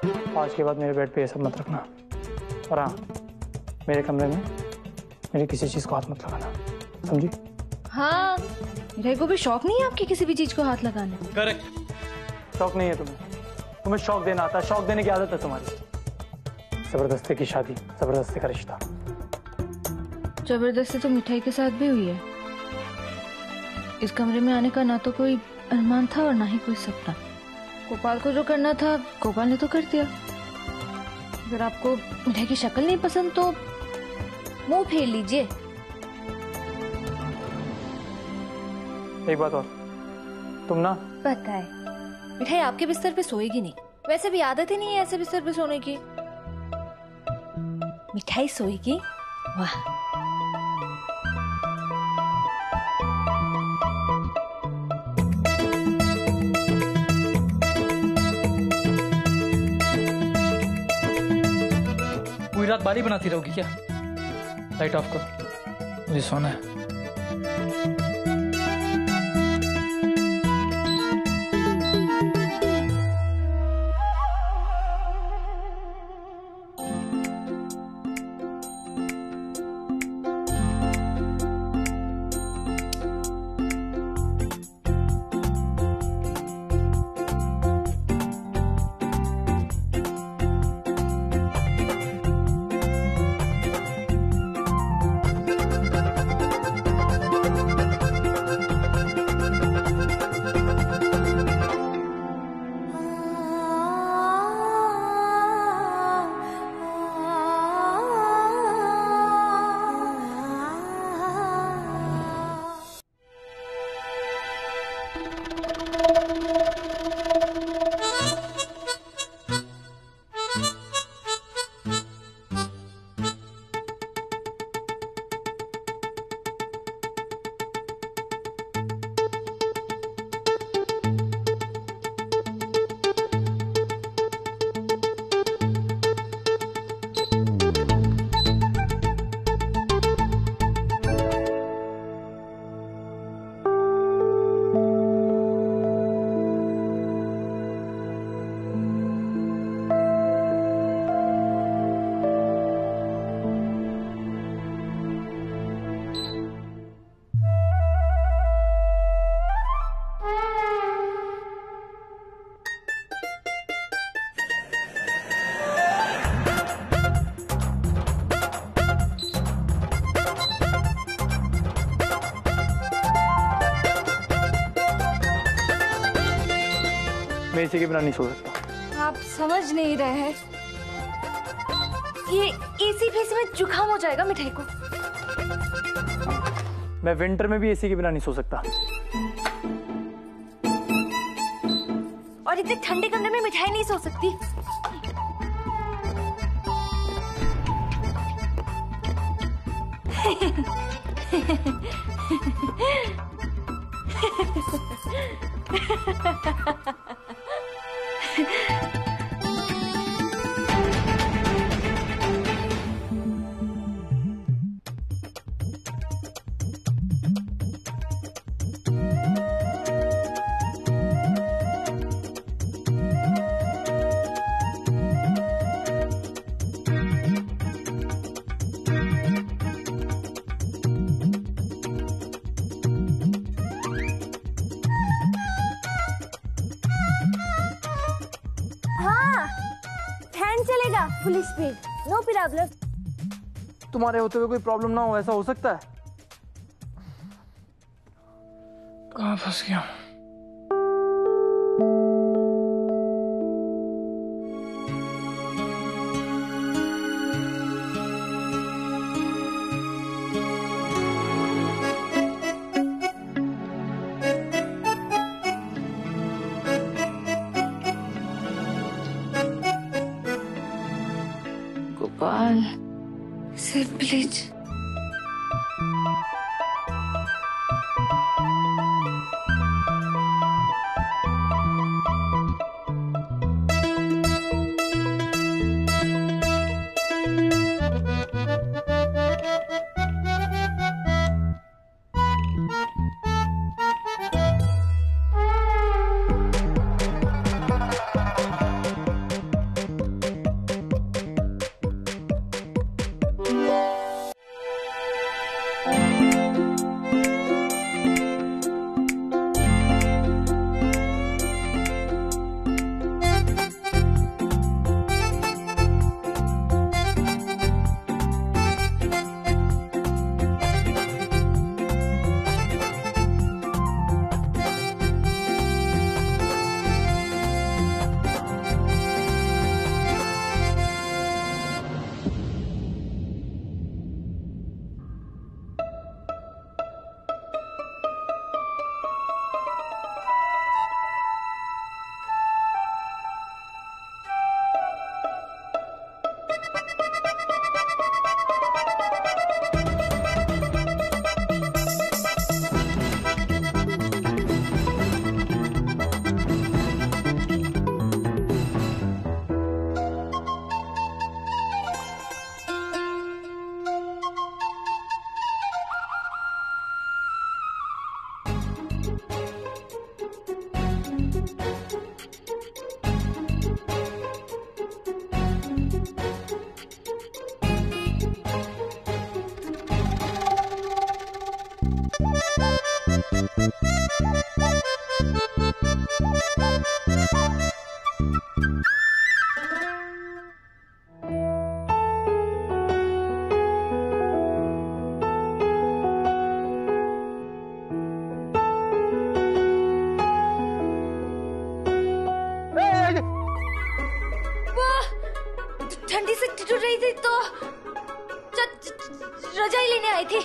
आज के बाद मेरे बेड पे ये सब मत रखना। और हाँ, मेरे कमरे में मेरी किसी चीज को हाथ मत लगाना, समझी? हाँ, मेरे को भी शौक नहीं है आपकी किसी भी चीज को हाथ लगाने। करेक्ट। शौक नहीं है तुम्हें शौक देना आता है, शौक देने की आदत है तुम्हारी। जबरदस्ती की शादी, जबरदस्ती का रिश्ता। जबरदस्ती तो मिठाई के साथ भी हुई है। इस कमरे में आने का ना तो कोई अरमान था और ना ही कोई सपना। गोपाल को जो करना था गोपाल ने तो कर दिया। अगर आपको मिठाई की शक्ल नहीं पसंद तो मुंह फेर लीजिए। एक बात और, तुम ना, पता है मिठाई आपके बिस्तर पे सोएगी नहीं। वैसे भी आदत ही नहीं है ऐसे बिस्तर पे सोने की। मिठाई सोएगी, वाह। पूरी रात बाली बनाती रहोगी क्या? लाइट ऑफ करो, मुझे सोना है। मैं इसी के बिना नहीं सो सकता। आप समझ नहीं रहे हैं, ये एसी फेसी में जुकाम हो जाएगा मिठाई को। मैं विंटर में भी एसी के बिना नहीं सो सकता। और इतने ठंडे कमरे में मिठाई नहीं सो सकती। चलेगा फुल स्पीड, नो प्रॉब्लम। तुम्हारे होते हुए कोई प्रॉब्लम ना हो, ऐसा हो सकता है? कहाँ फंस गया? गोपाल, सिर्फ प्लीज। ठंडी से टूट रही थी तो रजाई लेने आई थी।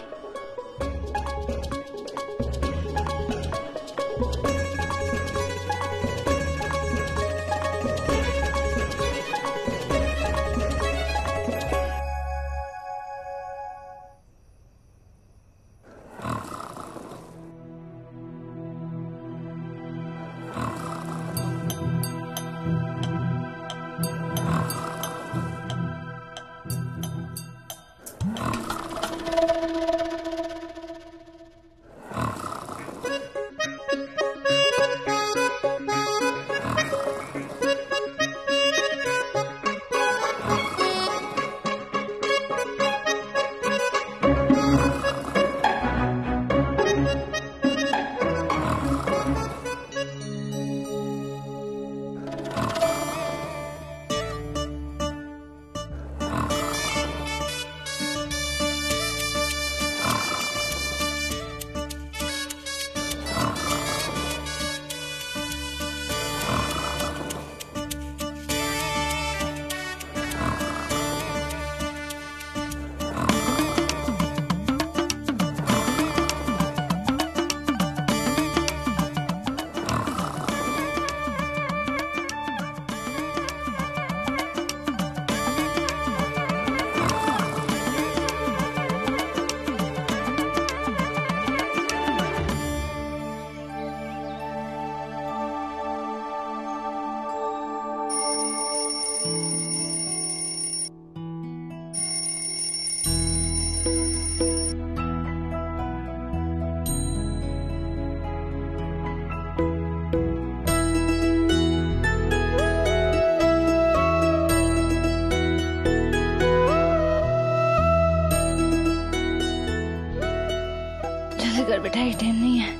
घर बैठा ही टाइम नहीं है।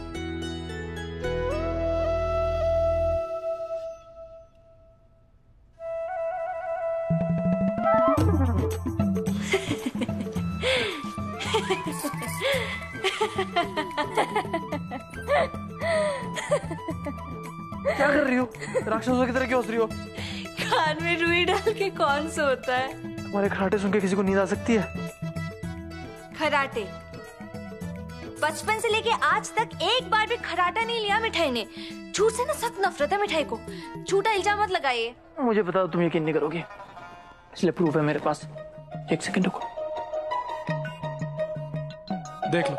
क्या कर रही हो? राक्षसों की तरह क्यों हंस रही हो? कान में रुई डाल के कौन सोता है? तुम्हारे खराटे सुन के किसी को नींद आ सकती है? खराटे? बचपन से लेके आज तक एक बार भी खराटा नहीं लिया मिठाई ने। झूठ से ना सख्त नफरत है मिठाई को। झूठा इल्जाम मत लगाइए। मुझे पता तुम यकीन नहीं करोगी, इसलिए प्रूफ है मेरे पास। एक सेकंड रुको, देख लो।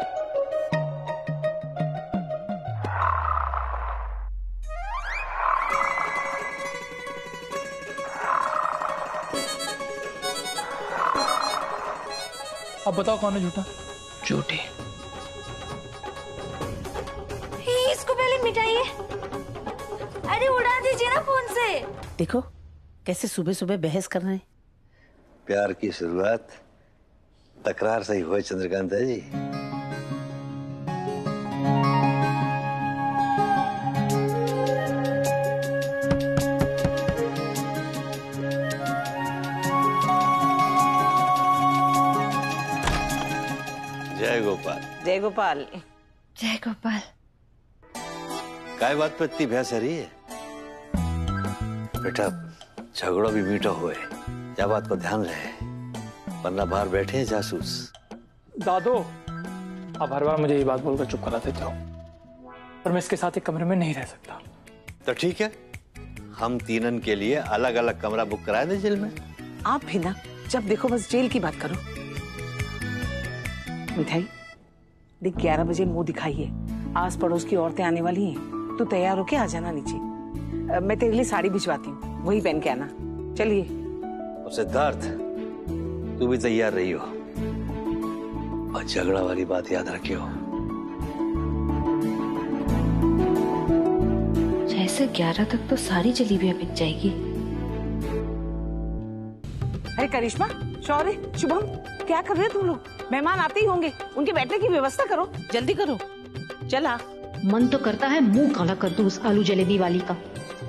अब बताओ कौन है झूठा? झूठी। इसको पहले मिटाइए। अरे उड़ा दीजिए ना फोन से। देखो कैसे सुबह सुबह बहस कर रहे हैं। प्यार की शुरुआत तकरार से ही हुई चंद्रकांता जी। जय गोपाल। जय गोपाल। जय गोपाल। काय बात पे इतनी बहस है रही है? बेटा झगड़ो भी मीठा हुए, क्या बात को ध्यान रहे, वरना बाहर बैठे हैं जासूस। दादो, आप हर बार मुझे ये बात बोलकर चुप करा देते हो, पर मैं इसके साथ एक कमरे में नहीं रह सकता। तो ठीक है, हम तीनन के लिए अलग अलग कमरा बुक कराए दे जेल में। आप भी ना जब देखो बस जेल की बात करो। मिठाई देख 11 बजे मुंह दिखाइए, आस पड़ोस की औरतें आने वाली हैं। तू तैयार होके आ जाना नीचे। मैं तेरे लिए साड़ी भिजवाती हूँ, वही पहन के आना। चलिए। और सिद्धार्थ, तू भी तैयार रही हो और झगड़ा वाली बात याद रखियो। जैसे 11 तक तो सारी जलेबियां बिक जाएगी। अरे करिश्मा, शौर्य, शुभम, क्या कर रहे हो तुम लोग? मेहमान आते ही होंगे, उनके बैठने की व्यवस्था करो, जल्दी करो। चला। मन तो करता है मुंह काला कर दूं उस आलू जलेबी वाली का।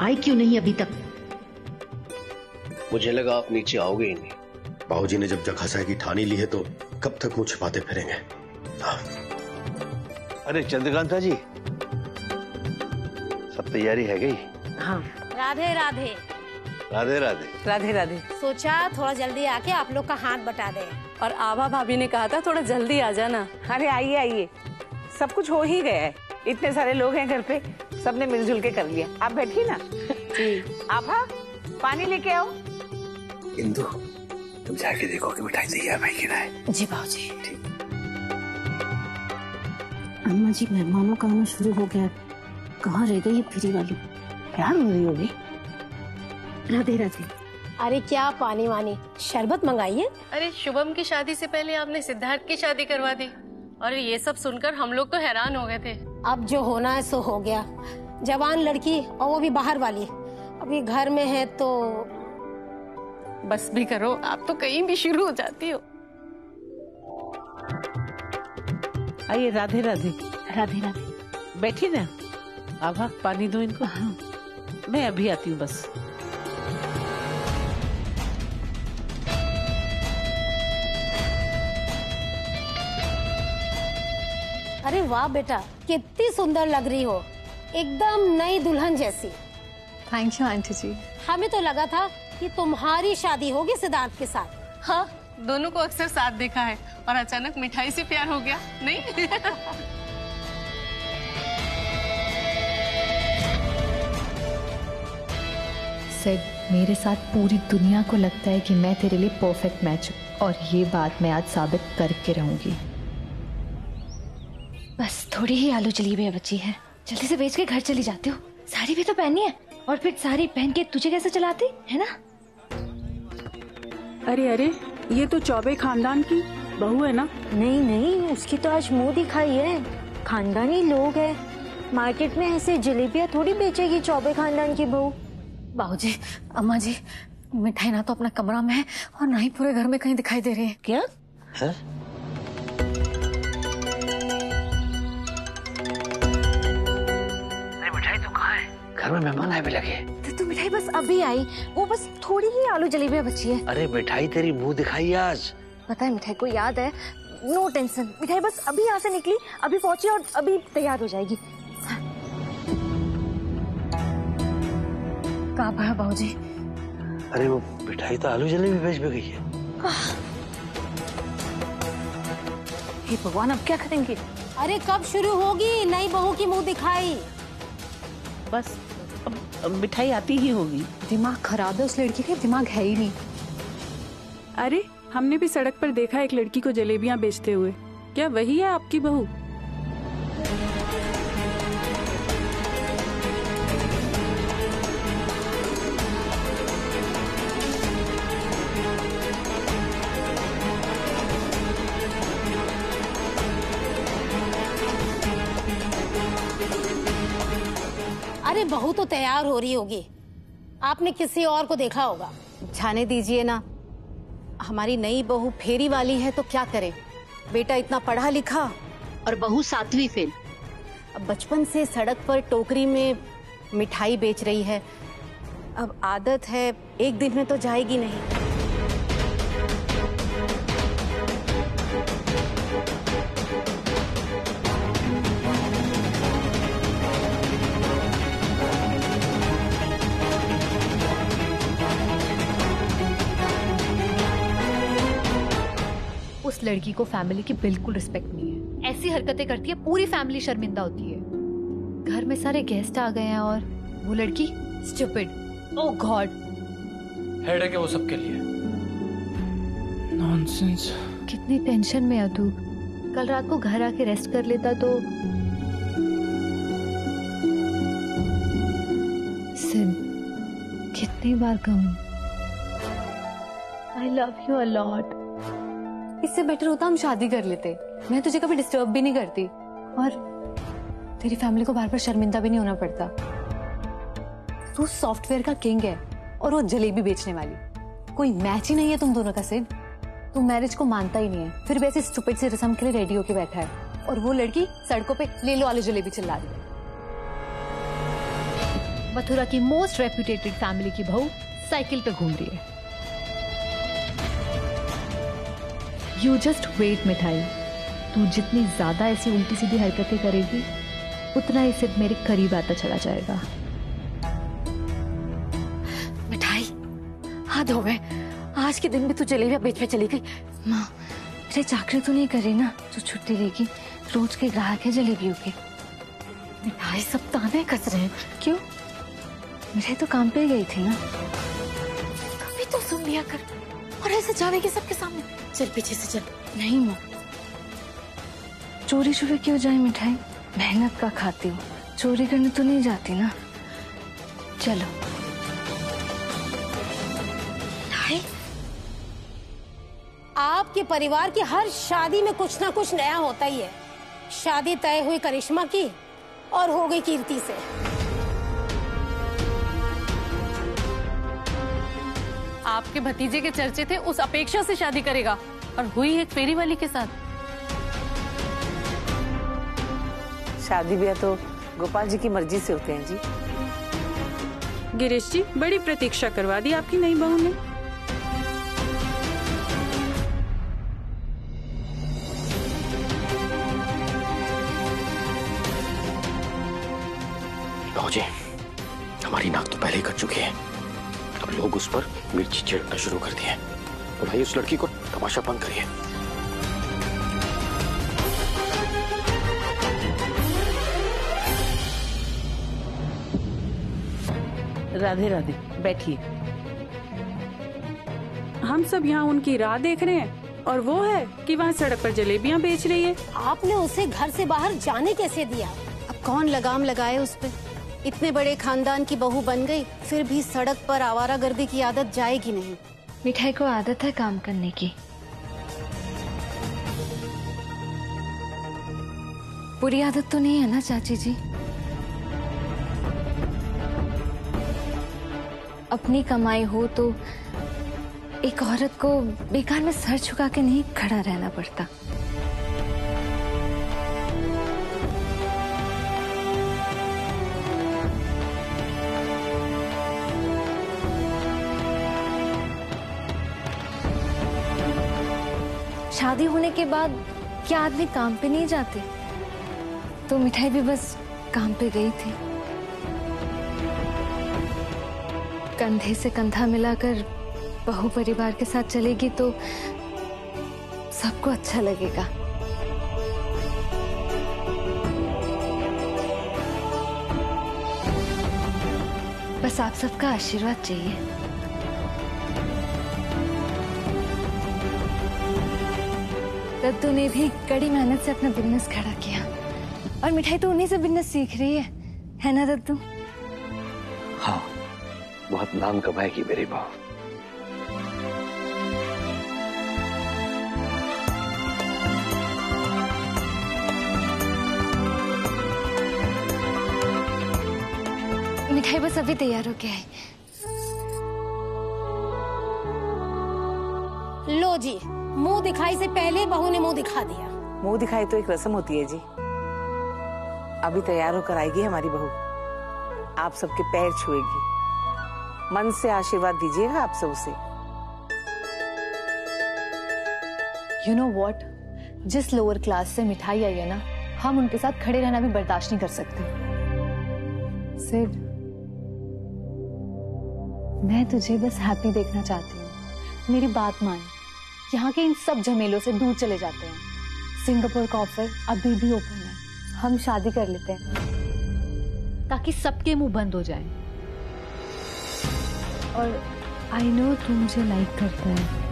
आई क्यों नहीं अभी तक? मुझे लगा आप नीचे आओगे ही नहीं। बाबूजी ने जब जगह की ठानी ली है तो कब तक मुंह छिपाते फिरेंगे? अरे चंद्रकांता जी, सब तैयारी है गई? हाँ। राधे राधे। राधे राधे। राधे राधे। सोचा थोड़ा जल्दी आके आप लोग का हाथ बटा दे। और आभा भाभी ने कहा था थोड़ा जल्दी आ जाना। अरे आइए आइए, सब कुछ हो ही गया है, इतने सारे लोग हैं घर पे, सबने मिलजुल के कर लिया। आप बैठिए ना। जी। आभा, पानी लेके आओ। इंदु, तुम जाके देखो कि मिठाई तैयार भाई गिरा है। जी बाबूजी। अम्मा जी, मेहमानों का आना शुरू हो गया। कहाँ रह गई ये फ्री वाली? क्या हो रही होगी? राधे राधे। अरे क्या पानी वानी, शरबत मंगाइए। अरे शुभम की शादी से पहले आपने सिद्धार्थ की शादी करवा दी, और ये सब सुनकर हम लोग तो हैरान हो गए थे। अब जो होना है सो हो गया। जवान लड़की और वो भी बाहर वाली, अभी घर में है तो बस भी करो, आप तो कहीं भी शुरू हो जाती हो। आइए। राधे राधे। राधे राधे। बैठिए ना। आभा, पानी दो इनको। हाँ। मैं अभी आती हूँ बस। अरे वाह बेटा, कितनी सुंदर लग रही हो, एकदम नई दुल्हन जैसी। थैंक यू आंटी जी। हमें तो लगा था कि तुम्हारी शादी होगी सिद्धार्थ के साथ। हाँ, दोनों को अक्सर साथ देखा है, और अचानक मिठाई से प्यार हो गया, नहीं? सिड, मेरे साथ पूरी दुनिया को लगता है कि मैं तेरे लिए परफेक्ट मैच हूँ, और ये बात मैं आज साबित करके रहूंगी। बस थोड़ी ही आलू जलेबी बची है, जल्दी से बेच के घर चली जाती हूँ। साड़ी भी तो पहनी है, और फिर साड़ी पहन के तुझे कैसे चलाती है ना? अरे अरे, ये तो चौबे खानदान की बहू है ना? नहीं नहीं, उसकी तो आज मुंह दिखाई है। खानदानी लोग हैं, मार्केट में ऐसे जलेबियां थोड़ी बेचेगी चौबे खानदान की बहू। बाबूजी, अम्मा जी, मिठाई ना तो अपना कमरा में है और ना ही पूरे घर में कहीं दिखाई दे रही है। क्या है? अरे मिठाई तो कहाँ है? घर में मेहमान आए भी लगे। तो मिठाई बस अभी आई, वो बस थोड़ी ही आलू जलेबियां बची है। अरे मिठाई तेरी मुंह दिखाई आज। पता है मिठाई को याद है, नो टेंशन। मिठाई बस अभी यहाँ से निकली, अभी पहुंची और अभी तैयार हो जाएगी। कहाँ पर है बाबूजी? अरे वो मिठाई तो आलू जलेबी बेच भी गई है। हे भगवान, अब क्या करेंगे? अरे कब शुरू होगी नई बहू की मुंह दिखाई? बस अब मिठाई आती ही होगी। दिमाग खराब है उस लड़की का, दिमाग है ही नहीं। अरे हमने भी सड़क पर देखा एक लड़की को जलेबियां बेचते हुए। क्या वही है आपकी बहू? अरे बहू तो तैयार हो रही होगी, आपने किसी और को देखा होगा। जाने दीजिए ना, हमारी नई बहू फेरी वाली है तो क्या करे। बेटा इतना पढ़ा लिखा और बहू 7वीं फेल। अब बचपन से सड़क पर टोकरी में मिठाई बेच रही है। अब आदत है, एक दिन में तो जाएगी नहीं। उस लड़की को फैमिली की बिल्कुल रिस्पेक्ट नहीं है, ऐसी हरकतें करती है पूरी फैमिली शर्मिंदा होती है। घर में सारे गेस्ट आ गए हैं और वो लड़की स्टूपिड। ओह गॉड, हेडेक है वो सबके लिए। नॉनसेंस। कितनी टेंशन में है तू। कल रात को घर आके रेस्ट कर लेता तो। सिन, कितनी बार कहूँ I love you a lot. इससे बेटर होता हम शादी कर लेते, मैं तुझे कभी डिस्टर्ब भी नहीं करती और तेरी फैमिली को बार बार शर्मिंदा भी नहीं होना पड़ता। तू सॉफ्टवेयर का किंग है, और वो जलेबी बेचने वाली। कोई मैच ही नहीं है तुम दोनों का सिड। तुम मैरिज को मानता ही नहीं है, फिर भी ऐसे स्टूपिड से रस्म के लिए रेडी होके बैठा है। और वो लड़की सड़कों पे ले लो आलू जलेबी चिल्ला रही है। मथुरा की मोस्ट रेप्यूटेटेड फैमिली की बहू साइकिल पे घूम रही है। यू जस्ट वेट मिठाई, तू जितनी ज्यादा ऐसी उल्टी सीधी हरकतें करेगी उतना ही सिर्फ मेरे करीब आता चला जाएगा। मिठाई, हद हो गए। आज के दिन भी तू जलेबियां बेच पे चली गई। माँ, मेरे चाकरी तो नहीं कर रही ना जो छुट्टी लेगी। रोज के ग्राहक है जलेबियों के। मिठाई, सब ताने कस रहे हैं। क्यों? मिठाई तो काम पे गई थी ना। कभी तो सुन लिया कर, और ऐसे जाने सबके सामने। चल पीछे से चल। नहीं माँ, चोरी छुपे क्यों जाए मिठाई? मेहनत का खाती हूँ, चोरी करने तो नहीं जाती ना। चलो। मिठाई, आपके परिवार की हर शादी में कुछ ना कुछ नया होता ही है। शादी तय हुई करिश्मा की और हो गई कीर्ति से। आपके भतीजे के चर्चे थे, उस अपेक्षा से शादी करेगा और हुई एक फेरी वाली के साथ। शादी ब्याह तो गोपाल जी की मर्जी से होते हैं जी। गिरीश जी, बड़ी प्रतीक्षा करवा दी आपकी नई बहू ने। बाबूजी, हमारी नाक तो पहले ही कट चुकी है। अब लोग उस पर मिर्ची छिड़कना शुरू कर दिए। और भाई, उस लड़की को तमाशा बंद करिए। राधे राधे, बैठिए। हम सब यहाँ उनकी राह देख रहे हैं और वो है कि वहाँ सड़क पर जलेबियाँ बेच रही है। आपने उसे घर से बाहर जाने कैसे दिया? अब कौन लगाम लगाए उस पे? इतने बड़े खानदान की बहू बन गई, फिर भी सड़क पर आवारागर्दी की आदत जाएगी नहीं। मिठाई को आदत है काम करने की। बुरी आदत तो नहीं है ना चाची जी? अपनी कमाई हो तो एक औरत को बेकार में सर झुका के नहीं खड़ा रहना पड़ता। शादी होने के बाद क्या आदमी काम पे नहीं जाते? तो मिठाई भी बस काम पे गई थी। कंधे से कंधा मिलाकर बहू परिवार के साथ चलेगी तो सबको अच्छा लगेगा। बस आप सबका आशीर्वाद चाहिए। दद्दू ने भी कड़ी मेहनत से अपना बिजनेस खड़ा किया और मिठाई तो उन्हीं से बिजनेस सीख रही है ना दद्दू? हाँ, बहुत नाम कमाएगी मेरी बहू। मिठाई बस अभी तैयार होके आई। लो जी, मुंह दिखाई से पहले बहू ने मुंह दिखा दिया। मुंह दिखाई तो एक रस्म होती है जी। अभी तैयार होकर आएगी हमारी बहू, आप सबके पैर छुएगी। मन से आशीर्वाद दीजिएगा आप सब उसे। यू नो वॉट, जिस लोअर क्लास से मिठाई आई है ना, हम उनके साथ खड़े रहना भी बर्दाश्त नहीं कर सकते। सिड, मैं तुझे बस हैप्पी देखना चाहती हूँ। मेरी बात मान, यहाँ के इन सब झमेलों से दूर चले जाते हैं। सिंगापुर का ऑफर अभी भी ओपन है, हम शादी कर लेते हैं ताकि सबके मुंह बंद हो जाए। और आई नो तू मुझे लाइक करता है,